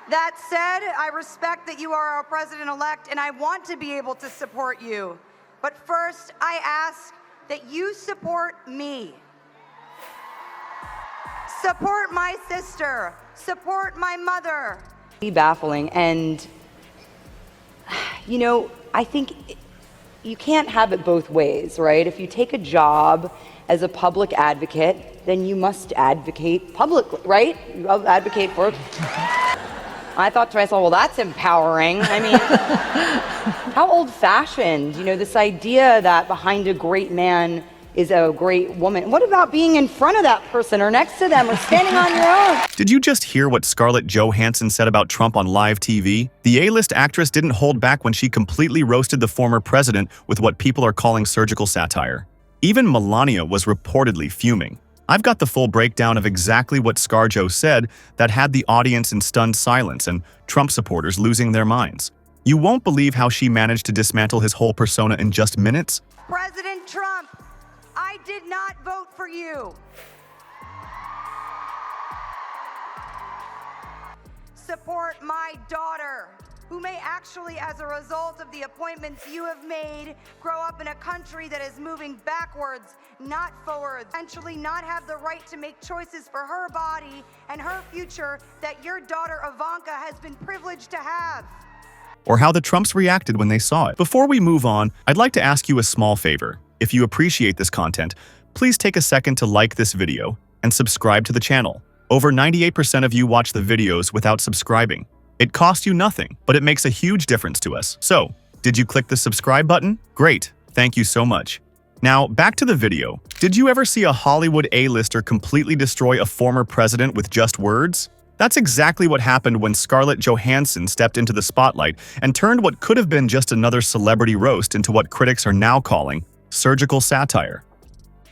That said, I respect that you are our president-elect, and I want to be able to support you. But first, I ask that you support me. Support my sister. Support my mother. Baffling, and you know, I think you can't have it both ways, right? If you take a job as a public advocate, then you must advocate publicly, right? You advocate for it. I thought to myself, well, that's empowering. I mean, how old-fashioned, you know, this idea that behind a great man is a great woman. What about being in front of that person or next to them or standing on your own? Did you just hear what Scarlett Johansson said about Trump on live TV? The A-list actress didn't hold back when she completely roasted the former president with what people are calling surgical satire. Even Melania was reportedly fuming. I've got the full breakdown of exactly what ScarJo said that had the audience in stunned silence and Trump supporters losing their minds. You won't believe how she managed to dismantle his whole persona in just minutes. President Trump, I did not vote for you. Support my daughter, who may actually, as a result of the appointments you have made, grow up in a country that is moving backwards, not forwards, eventually not have the right to make choices for her body and her future that your daughter Ivanka has been privileged to have. Or how the Trumps reacted when they saw it. Before we move on, I'd like to ask you a small favor. If you appreciate this content, please take a second to like this video and subscribe to the channel. Over 98% of you watch the videos without subscribing. It costs you nothing, but it makes a huge difference to us. So, did you click the subscribe button? Great, thank you so much. Now, back to the video. Did you ever see a Hollywood A-lister completely destroy a former president with just words? That's exactly what happened when Scarlett Johansson stepped into the spotlight and turned what could have been just another celebrity roast into what critics are now calling surgical satire.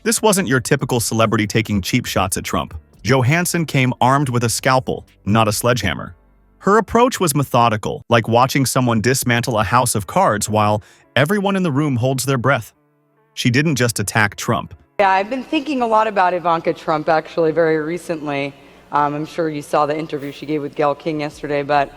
This wasn't your typical celebrity taking cheap shots at Trump. Johansson came armed with a scalpel, not a sledgehammer. Her approach was methodical, like watching someone dismantle a house of cards while everyone in the room holds their breath. She didn't just attack Trump. Yeah, I've been thinking a lot about Ivanka Trump actually very recently. I'm sure you saw the interview she gave with Gayle King yesterday, but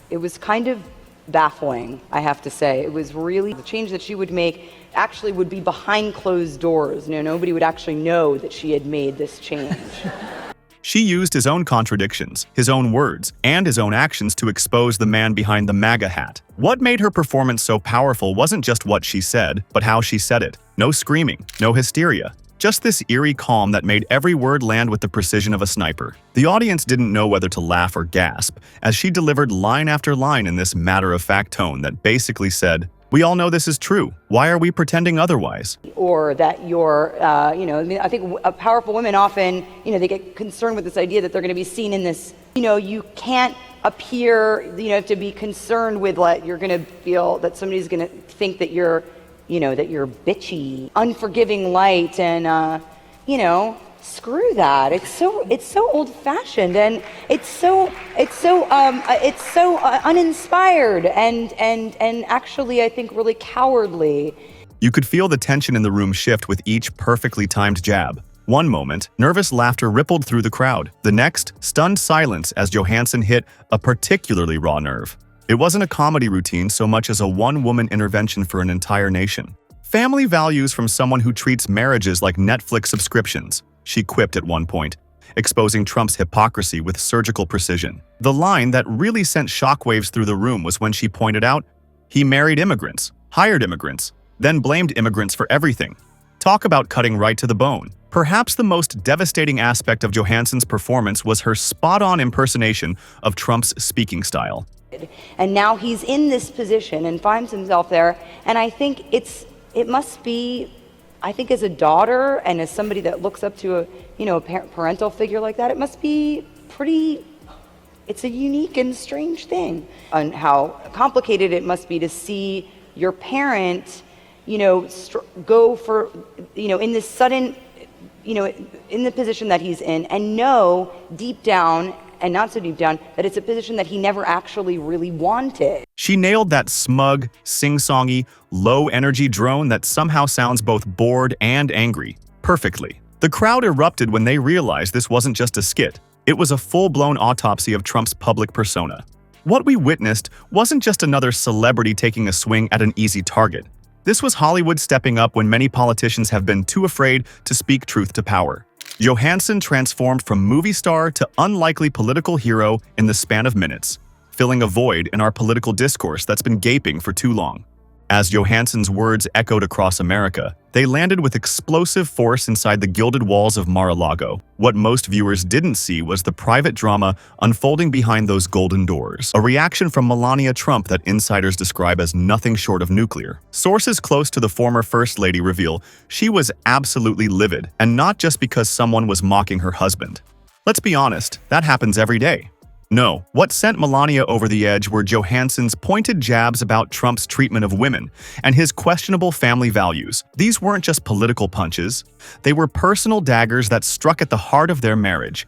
it was kind of baffling, I have to say. It was really the change that she would make actually would be behind closed doors. You know, nobody would actually know that she had made this change. She used his own contradictions, his own words, and his own actions to expose the man behind the MAGA hat. What made her performance so powerful wasn't just what she said, but how she said it. No screaming, no hysteria. Just this eerie calm that made every word land with the precision of a sniper. The audience didn't know whether to laugh or gasp, as she delivered line after line in this matter-of-fact tone that basically said, "We all know this is true. Why are we pretending otherwise?" Or that you're, you know, I mean, I think powerful women often, you know, they get concerned with this idea that they're going to be seen in this, you know, you can't appear, you know, to be concerned with like, you're going to feel that somebody's going to think that you're, you know, that you're bitchy, unforgiving light, and, you know, screw that. It's so old-fashioned, and it's so uninspired, and actually, I think, really cowardly. You could feel the tension in the room shift with each perfectly timed jab. One moment, nervous laughter rippled through the crowd. The next, stunned silence as Johansson hit a particularly raw nerve. It wasn't a comedy routine so much as a one-woman intervention for an entire nation. Family values from someone who treats marriages like Netflix subscriptions, she quipped at one point, exposing Trump's hypocrisy with surgical precision. The line that really sent shockwaves through the room was when she pointed out, he married immigrants, hired immigrants, then blamed immigrants for everything. Talk about cutting right to the bone. Perhaps the most devastating aspect of Johansson's performance was her spot-on impersonation of Trump's speaking style. And now he's in this position and finds himself there, and I think it must be, I think as a daughter and as somebody that looks up to a, you know, a parental figure like that, it must be pretty, it's a unique and strange thing. And how complicated it must be to see your parent, you know, go for, you know, in this sudden, you know, in the position that he's in, and know deep down, and not so deep down, that it's a position that he never actually really wanted. She nailed that smug, sing-songy, low-energy drone that somehow sounds both bored and angry perfectly. The crowd erupted when they realized this wasn't just a skit. It was a full-blown autopsy of Trump's public persona. What we witnessed wasn't just another celebrity taking a swing at an easy target. This was Hollywood stepping up when many politicians have been too afraid to speak truth to power. Johansson transformed from movie star to unlikely political hero in the span of minutes, filling a void in our political discourse that's been gaping for too long. As Johansson's words echoed across America, they landed with explosive force inside the gilded walls of Mar-a-Lago. What most viewers didn't see was the private drama unfolding behind those golden doors, a reaction from Melania Trump that insiders describe as nothing short of nuclear. Sources close to the former First Lady reveal she was absolutely livid, and not just because someone was mocking her husband. Let's be honest, that happens every day. No, what sent Melania over the edge were Johansson's pointed jabs about Trump's treatment of women and his questionable family values. These weren't just political punches, they were personal daggers that struck at the heart of their marriage.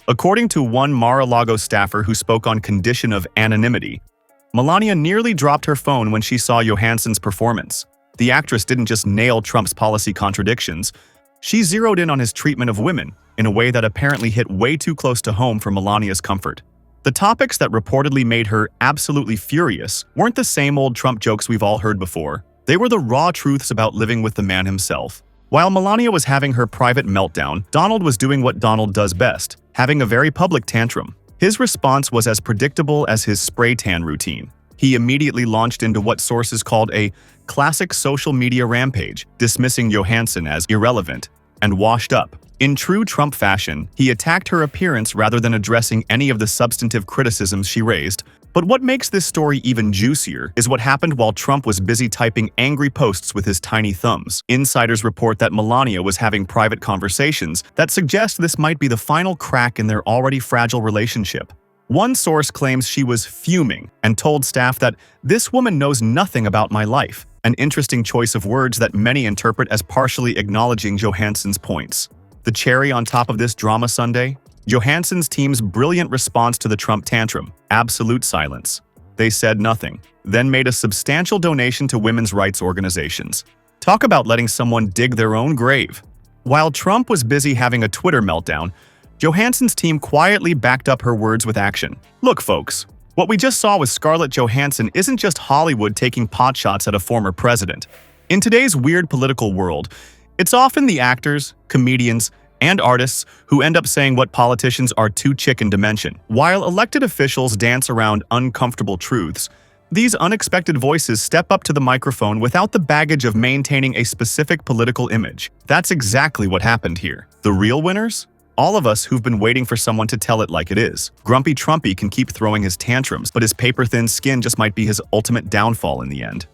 According to one Mar-a-Lago staffer who spoke on condition of anonymity, Melania nearly dropped her phone when she saw Johansson's performance. The actress didn't just nail Trump's policy contradictions, she zeroed in on his treatment of women in a way that apparently hit way too close to home for Melania's comfort. The topics that reportedly made her absolutely furious weren't the same old Trump jokes we've all heard before. They were the raw truths about living with the man himself. While Melania was having her private meltdown, Donald was doing what Donald does best, having a very public tantrum. His response was as predictable as his spray tan routine. He immediately launched into what sources called a classic social media rampage, dismissing Johansson as irrelevant and washed up. In true Trump fashion, he attacked her appearance rather than addressing any of the substantive criticisms she raised. But what makes this story even juicier is what happened while Trump was busy typing angry posts with his tiny thumbs. Insiders report that Melania was having private conversations that suggest this might be the final crack in their already fragile relationship. One source claims she was fuming and told staff that "this woman knows nothing about my life," an interesting choice of words that many interpret as partially acknowledging Johansson's points. The cherry on top of this drama Sunday? Johansson's team's brilliant response to the Trump tantrum: absolute silence. They said nothing, then made a substantial donation to women's rights organizations. Talk about letting someone dig their own grave. While Trump was busy having a Twitter meltdown, Johansson's team quietly backed up her words with action. Look, folks, what we just saw with Scarlett Johansson isn't just Hollywood taking potshots at a former president. In today's weird political world, it's often the actors, comedians, and artists who end up saying what politicians are too chicken to mention. While elected officials dance around uncomfortable truths, these unexpected voices step up to the microphone without the baggage of maintaining a specific political image. That's exactly what happened here. The real winners? All of us who've been waiting for someone to tell it like it is. Grumpy Trumpy can keep throwing his tantrums, but his paper-thin skin just might be his ultimate downfall in the end.